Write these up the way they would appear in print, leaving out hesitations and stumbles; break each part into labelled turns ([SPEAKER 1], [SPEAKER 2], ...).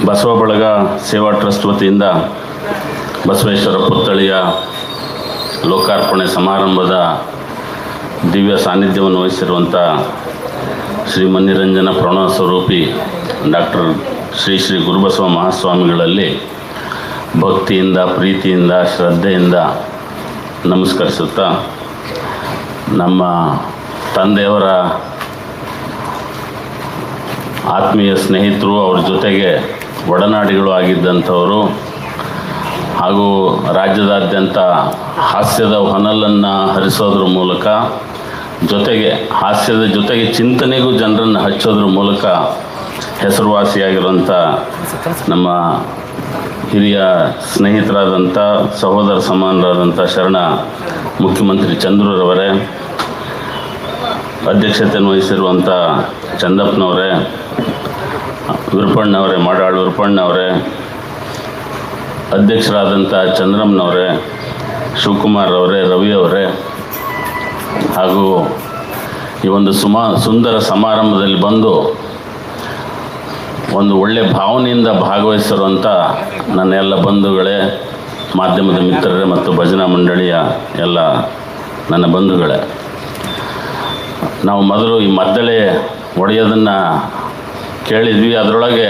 [SPEAKER 1] ಬಸವ ಬಳಗ ಸೇವಾ ಟ್ರಸ್ಟ್ ವತಿಯಿಂದ ಬಸವೇಶ್ವರ ಪುತ್ಥಳಿಯ ಲೋಕಾರ್ಪಣೆ ಸಮಾರಂಭದ ದಿವ್ಯ ಸಾನ್ನಿಧ್ಯವನ್ನು ವಹಿಸಿರುವಂಥ ಶ್ರೀ ಮನ್ನಿರಂಜನ ಪ್ರಣವ ಸ್ವರೂಪಿ ಡಾಕ್ಟರ್ ಶ್ರೀ ಶ್ರೀ ಗುರುಬಸವ ಮಹಾಸ್ವಾಮಿಗಳಲ್ಲಿ ಭಕ್ತಿಯಿಂದ, ಪ್ರೀತಿಯಿಂದ, ಶ್ರದ್ಧೆಯಿಂದ ನಮಸ್ಕರಿಸುತ್ತಾ, ನಮ್ಮ ತಂದೆಯವರ ಆತ್ಮೀಯ ಸ್ನೇಹಿತರು, ಅವ್ರ ಜೊತೆಗೆ ಒಡನಾಡಿಗಳು ಆಗಿದ್ದಂಥವರು ಹಾಗೂ ರಾಜ್ಯದಾದ್ಯಂತ ಹಾಸ್ಯದ ಹೊನಲನ್ನು ಹರಿಸೋದ್ರ ಮೂಲಕ, ಜೊತೆಗೆ ಹಾಸ್ಯದ ಜೊತೆಗೆ ಚಿಂತನೆಗೂ ಜನರನ್ನು ಹಚ್ಚೋದ್ರ ಮೂಲಕ ಹೆಸರುವಾಸಿಯಾಗಿರುವಂಥ ನಮ್ಮ ಹಿರಿಯ ಸ್ನೇಹಿತರಾದಂಥ ಸಹೋದರ ಸಮಾನರಾದಂಥ ಶರಣ ಮುಖ್ಯಮಂತ್ರಿ ಚಂದ್ರರವರೇ, ಅಧ್ಯಕ್ಷತೆಯನ್ನು ವಹಿಸಿರುವಂಥ ಚಂದಪ್ಪನವರೇ, ವಿರುಪಣ್ಣವರೇ, ಮಾಡಾಳು ವಿರುಪಣ್ಣವರೇ, ಅಧ್ಯಕ್ಷರಾದಂಥ ಚಂದ್ರಮ್ಮನವರೇ, ಶಿವಕುಮಾರ್ ಅವರೇ, ರವಿಯವರೇ, ಹಾಗೂ ಈ ಒಂದು ಸುಂದರ ಸಮಾರಂಭದಲ್ಲಿ ಬಂದು ಒಂದು ಒಳ್ಳೆಯ ಭಾವನೆಯಿಂದ ಭಾಗವಹಿಸಿರುವಂಥ ನನ್ನ ಎಲ್ಲ ಬಂಧುಗಳೇ, ಮಾಧ್ಯಮದ ಮಿತ್ರರೇ ಮತ್ತು ಭಜನಾ ಮಂಡಳಿಯ ಎಲ್ಲ ನನ್ನ ಬಂಧುಗಳೇ, ನಾವು ಮೊದಲು ಈ ಮದ್ದಳೆ ಹೊಡೆಯೋದನ್ನು ಕೇಳಿದ್ವಿ. ಅದರೊಳಗೆ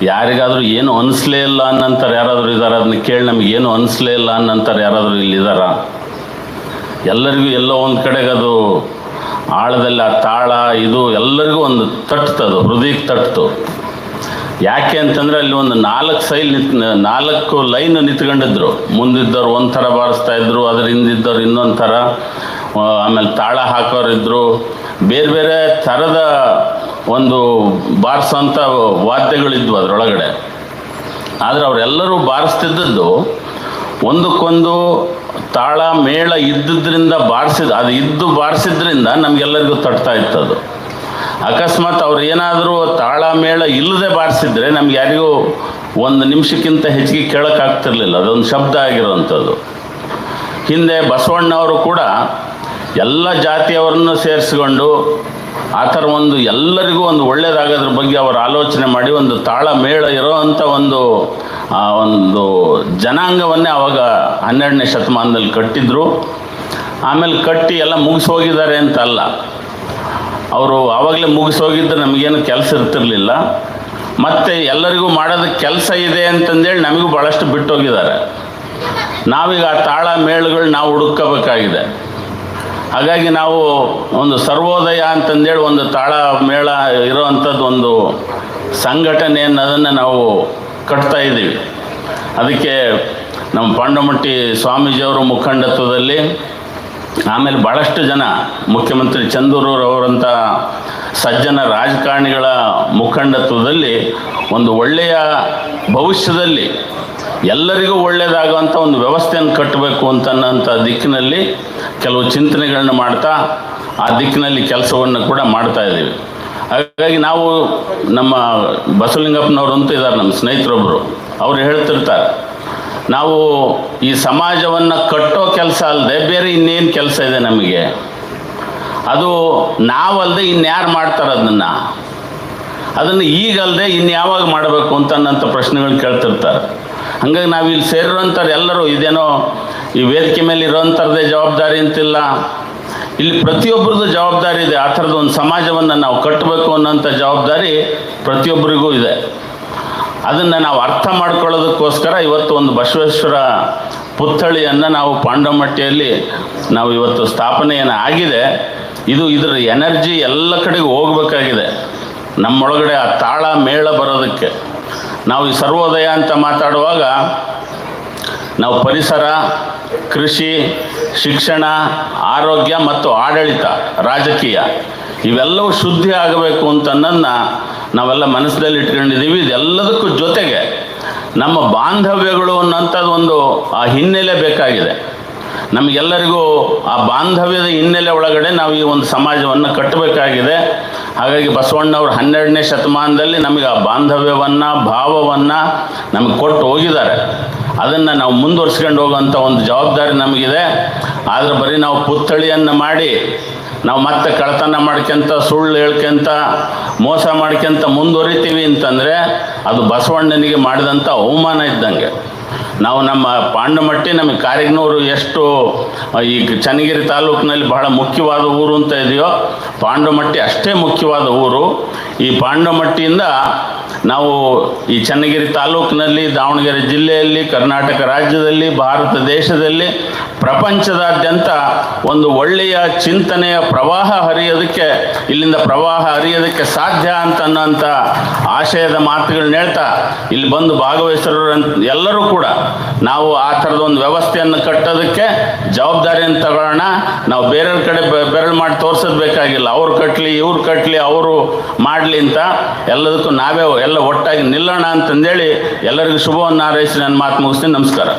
[SPEAKER 1] ಯಾರಿಗಾದರೂ ಏನು ಅನಿಸ್ಲೇ ಇಲ್ಲ ಅನ್ನಂತಾರೆ ಯಾರಾದರೂ ಇದ್ದಾರೆ? ಅದನ್ನ ಕೇಳಿ ನಮಗೇನು ಅನಿಸ್ಲೇ ಇಲ್ಲ ಅನ್ನಂತಾರೆ ಯಾರಾದರೂ ಇಲ್ಲಿದ್ದಾರ? ಎಲ್ಲರಿಗೂ ಎಲ್ಲೋ ಒಂದು ಕಡೆಗೆ ಅದು ಆಳದಲ್ಲಿ ಆ ತಾಳ ಇದು ಎಲ್ಲರಿಗೂ ಒಂದು ತಟ್ತದು, ಹೃದಯಕ್ಕೆ ತಟ್ತು. ಯಾಕೆ ಅಂತಂದರೆ ಅಲ್ಲಿ ಒಂದು 4 ಲೈನ್ ನಿಂತ್ಕೊಂಡಿದ್ರು. ಮುಂದಿದ್ದವ್ರು ಒಂಥರ ಬಾರಿಸ್ತಾಯಿದ್ರು, ಅದರ ಹಿಂದಿದ್ದವ್ರು ಇನ್ನೊಂದು ಥರ, ಆಮೇಲೆ ತಾಳ ಹಾಕೋರಿದ್ರು, ಬೇರೆ ಬೇರೆ ಥರದ ಒಂದು ಬಾರಿಸೋಂಥ ವಾದ್ಯಗಳಿದ್ವು ಅದರೊಳಗಡೆ. ಆದರೆ ಅವರೆಲ್ಲರೂ ಬಾರಿಸ್ತಿದ್ದದ್ದು ಒಂದಕ್ಕೊಂದು ತಾಳ ಮೇಳ ಇದ್ದಿದ್ದರಿಂದ ಬಾರಿಸಿದ್ರಿಂದ ನಮಗೆಲ್ಲರಿಗೂ ತಟ್ತಾ ಇತ್ತದು. ಅಕಸ್ಮಾತ್ ಅವ್ರು ಏನಾದರೂ ತಾಳ ಮೇಳ ಇಲ್ಲದೆ ಬಾರಿಸಿದ್ರೆ ನಮ್ಗೆ ಯಾರಿಗೂ 1 ನಿಮಿಷಕ್ಕಿಂತ ಹೆಚ್ಚಿಗೆ ಕೇಳೋಕ್ಕಾಗ್ತಿರ್ಲಿಲ್ಲ. ಅದೊಂದು ಶಬ್ದ ಆಗಿರೋವಂಥದ್ದು. ಹಿಂದೆ ಬಸವಣ್ಣವರು ಕೂಡ ಎಲ್ಲ ಜಾತಿಯವರನ್ನು ಸೇರಿಸ್ಕೊಂಡು ಆ ಥರ ಒಂದು ಎಲ್ಲರಿಗೂ ಒಂದು ಒಳ್ಳೆಯದಾಗೋದ್ರ ಬಗ್ಗೆ ಅವರು ಆಲೋಚನೆ ಮಾಡಿ ಒಂದು ತಾಳ ಮೇಳ ಇರೋವಂಥ ಒಂದು ಜನಾಂಗವನ್ನೇ ಆವಾಗ 12ನೇ ಶತಮಾನದಲ್ಲಿ ಕಟ್ಟಿದ್ರು. ಆಮೇಲೆ ಕಟ್ಟಿ ಎಲ್ಲ ಮುಗಿಸೋಗಿದ್ದಾರೆ ಅಂತ ಅಲ್ಲ, ಅವರು ಆವಾಗಲೇ ಮುಗಿಸೋಗಿದ್ರೆ ನಮಗೇನು ಕೆಲಸ ಇರ್ತಿರಲಿಲ್ಲ. ಮತ್ತು ಎಲ್ಲರಿಗೂ ಮಾಡೋದಕ್ಕೆ ಕೆಲಸ ಇದೆ ಅಂತಂದೇಳಿ ನಮಗೂ ಭಾಳಷ್ಟು ಬಿಟ್ಟೋಗಿದ್ದಾರೆ. ನಾವೀಗ ಆ ತಾಳ ಮೇಳಗಳು ನಾವು ಹುಡುಕಬೇಕಾಗಿದೆ. ಹಾಗಾಗಿ ನಾವು ಒಂದು ಸರ್ವೋದಯ ಅಂತಂದೇಳಿ ಒಂದು ತಾಳ ಮೇಳ ಇರೋವಂಥದ್ದು ಒಂದು ಸಂಘಟನೆಯನ್ನು ಅದನ್ನು ನಾವು ಕಟ್ತಾ ಇದ್ದೀವಿ. ಅದಕ್ಕೆ ನಮ್ಮ ಪಾಂಡವಮಟ್ಟಿ ಸ್ವಾಮೀಜಿಯವರ ಮುಖಂಡತ್ವದಲ್ಲಿ, ಆಮೇಲೆ ಭಾಳಷ್ಟು ಜನ ಮುಖ್ಯಮಂತ್ರಿ ಚಂದ್ರರವರಂಥ ಸಜ್ಜನ ರಾಜಕಾರಣಿಗಳ ಮುಖಂಡತ್ವದಲ್ಲಿ ಒಂದು ಒಳ್ಳೆಯ ಭವಿಷ್ಯದಲ್ಲಿ ಎಲ್ಲರಿಗೂ ಒಳ್ಳೆಯದಾಗುವಂಥ ಒಂದು ವ್ಯವಸ್ಥೆಯನ್ನು ಕಟ್ಟಬೇಕು ಅಂತನ್ನೋಂಥ ದಿಕ್ಕಿನಲ್ಲಿ ಕೆಲವು ಚಿಂತನೆಗಳನ್ನ ಮಾಡ್ತಾ ಆ ದಿಕ್ಕಿನಲ್ಲಿ ಕೆಲಸವನ್ನು ಕೂಡ ಮಾಡ್ತಾ ಇದ್ದೀವಿ. ಹಾಗಾಗಿ ನಾವು ನಮ್ಮ ಬಸವಲಿಂಗಪ್ಪನವರು ಅಂತ ಇದ್ದಾರೆ, ನಮ್ಮ ಸ್ನೇಹಿತರೊಬ್ಬರು, ಅವರು ಹೇಳ್ತಿರ್ತಾರೆ, ನಾವು ಈ ಸಮಾಜವನ್ನು ಕಟ್ಟೋ ಕೆಲಸ ಅಲ್ಲದೆ ಬೇರೆ ಇನ್ನೇನು ಕೆಲಸ ಇದೆ ನಮಗೆ, ಅದು ನಾವಲ್ಲದೆ ಇನ್ಯಾರು ಮಾಡ್ತಾರೆ ಅದನ್ನು ಈಗಲ್ಲದೆ ಇನ್ಯಾವಾಗ ಮಾಡಬೇಕು ಅಂತನ್ನಂಥ ಪ್ರಶ್ನೆಗಳು ಕೇಳ್ತಿರ್ತಾರೆ. ಹಾಗಾಗಿ ನಾವು ಇಲ್ಲಿ ಸೇರಿರೋಂಥವ್ರು ಎಲ್ಲರೂ ಇದೇನೋ ಈ ವೇದಿಕೆ ಮೇಲೆ ಇರೋವಂಥದ್ದೇ ಜವಾಬ್ದಾರಿ ಅಂತಿಲ್ಲ, ಇಲ್ಲಿ ಪ್ರತಿಯೊಬ್ಬರದ್ದು ಜವಾಬ್ದಾರಿ ಇದೆ. ಆ ಥರದ ಒಂದು ಸಮಾಜವನ್ನು ನಾವು ಕಟ್ಟಬೇಕು ಅನ್ನೋಂಥ ಜವಾಬ್ದಾರಿ ಪ್ರತಿಯೊಬ್ಬರಿಗೂ ಇದೆ. ಅದನ್ನು ನಾವು ಅರ್ಥ ಮಾಡ್ಕೊಳ್ಳೋದಕ್ಕೋಸ್ಕರ ಇವತ್ತು ಒಂದು ಬಸವೇಶ್ವರ ಪುತ್ಥಳಿಯನ್ನು ನಾವು ಪಾಂಡವಮಟ್ಟಿಯಲ್ಲಿ ನಾವು ಇವತ್ತು ಸ್ಥಾಪನೆಯನ್ನು ಆಗಿದೆ. ಇದರ ಎನರ್ಜಿ ಎಲ್ಲ ಕಡೆಗೂ ಹೋಗಬೇಕಾಗಿದೆ. ನಮ್ಮೊಳಗಡೆ ಆ ತಾಳ ಮೇಳ ಬರೋದಕ್ಕೆ ನಾವು ಈ ಸರ್ವೋದಯ ಅಂತ ಮಾತಾಡುವಾಗ ನಾವು ಪರಿಸರ, ಕೃಷಿ, ಶಿಕ್ಷಣ, ಆರೋಗ್ಯ ಮತ್ತು ಆಡಳಿತ, ರಾಜಕೀಯ ಇವೆಲ್ಲವೂ ಶುದ್ಧಿ ಆಗಬೇಕು ಅಂತನ್ನೋದನ್ನ ನಾವೆಲ್ಲ ಮನಸ್ಸಲ್ಲಿ ಇಟ್ಕೊಂಡಿದ್ದೀವಿ. ಇದೆಲ್ಲದಕ್ಕೂ ಜೊತೆಗೆ ನಮ್ಮ ಬಾಂಧವ್ಯಗಳು ಅನ್ನೋಂಥದ್ದು ಒಂದು ಆ ಹಿನ್ನೆಲೆ ಬೇಕಾಗಿದೆ. ನಮಗೆಲ್ಲರಿಗೂ ಆ ಬಾಂಧವ್ಯದ ಹಿನ್ನೆಲೆ ಒಳಗಡೆ ನಾವು ಈ ಒಂದು ಸಮಾಜವನ್ನು ಕಟ್ಟಬೇಕಾಗಿದೆ. ಹಾಗಾಗಿ ಬಸವಣ್ಣವರು 12ನೇ ಶತಮಾನದಲ್ಲಿ ನಮಗೆ ಆ ಬಾಂಧವ್ಯವನ್ನು, ಭಾವವನ್ನು ನಮಗೆ ಕೊಟ್ಟು ಹೋಗಿದ್ದಾರೆ. ಅದನ್ನು ನಾವು ಮುಂದುವರ್ಸ್ಕೊಂಡು ಹೋಗೋಂಥ ಒಂದು ಜವಾಬ್ದಾರಿ ನಮಗಿದೆ. ಆದರೆ ಬರೀ ನಾವು ಪುತ್ಥಳಿಯನ್ನು ಮಾಡಿ ನಾವು ಮತ್ತೆ ಕಳ್ತನ ಮಾಡ್ಕೊಂತ, ಸುಳ್ಳು ಹೇಳ್ಕೊಂತ, ಮೋಸ ಮಾಡ್ಕೊಂತ ಮುಂದುವರಿತೀವಿ ಅಂತಂದರೆ ಅದು ಬಸವಣ್ಣನಿಗೆ ಮಾಡಿದಂಥ ಅವಮಾನ ಇದ್ದಂಗೆ. ನಾವು ನಮ್ಮ ಪಾಂಡಮಟ್ಟಿ, ನಮಗೆ ಕಾರಿಗ್ನೂರು ಎಷ್ಟು ಈ ಚನ್ನಗಿರಿ ತಾಲೂಕಿನಲ್ಲಿ ಬಹಳ ಮುಖ್ಯವಾದ ಊರು ಅಂತ ಇದೆಯೋ, ಪಾಂಡಮಟ್ಟಿ ಅಷ್ಟೇ ಮುಖ್ಯವಾದ ಊರು. ಈ ಪಾಂಡಮಟ್ಟಿಯಿಂದ ನಾವು ಈ ಚನ್ನಗಿರಿ ತಾಲೂಕಿನಲ್ಲಿ, ದಾವಣಗೆರೆ ಜಿಲ್ಲೆಯಲ್ಲಿ, ಕರ್ನಾಟಕ ರಾಜ್ಯದಲ್ಲಿ, ಭಾರತ ದೇಶದಲ್ಲಿ, ಪ್ರಪಂಚದಾದ್ಯಂತ ಒಂದು ಒಳ್ಳೆಯ ಚಿಂತನೆಯ ಪ್ರವಾಹ ಹರಿಯೋದಕ್ಕೆ, ಇಲ್ಲಿಂದ ಪ್ರವಾಹ ಹರಿಯೋದಕ್ಕೆ ಸಾಧ್ಯ ಅನ್ನೋಂಥ ಆಶಯದ ಮಾತುಗಳನ್ನ ಹೇಳ್ತಾ ಇಲ್ಲಿ ಬಂದು ಭಾಗವಹಿಸೋರು ಎಲ್ಲರೂ ಕೂಡ ನಾವು ಆ ಥರದ ಒಂದು ವ್ಯವಸ್ಥೆಯನ್ನು ಕಟ್ಟೋದಕ್ಕೆ ಜವಾಬ್ದಾರಿಯನ್ನು ತಗೊಳ್ಳೋಣ. ನಾವು ಬೇರೆಯವ್ರ ಕಡೆ ಬೆರಳು ಮಾಡಿ ತೋರಿಸೋದು ಬೇಕಾಗಿಲ್ಲ. ಅವ್ರು ಕಟ್ಟಲಿ, ಇವ್ರು ಕಟ್ಟಲಿ, ಅವರು ಮಾಡಲಿ ಅಂತ ಎಲ್ಲದಕ್ಕೂ ನಾವೇ ಎಲ್ಲ ಒಟ್ಟಾಗಿ ನಿಲ್ಲೋಣ ಅಂತಂದೇಳಿ ಎಲ್ಲರಿಗೂ ಶುಭವನ್ನು ಹಾರೈಸಿ ನನ್ನ ಮಾತು ಮುಗಿಸ್ತೀನಿ. ನಮಸ್ಕಾರ.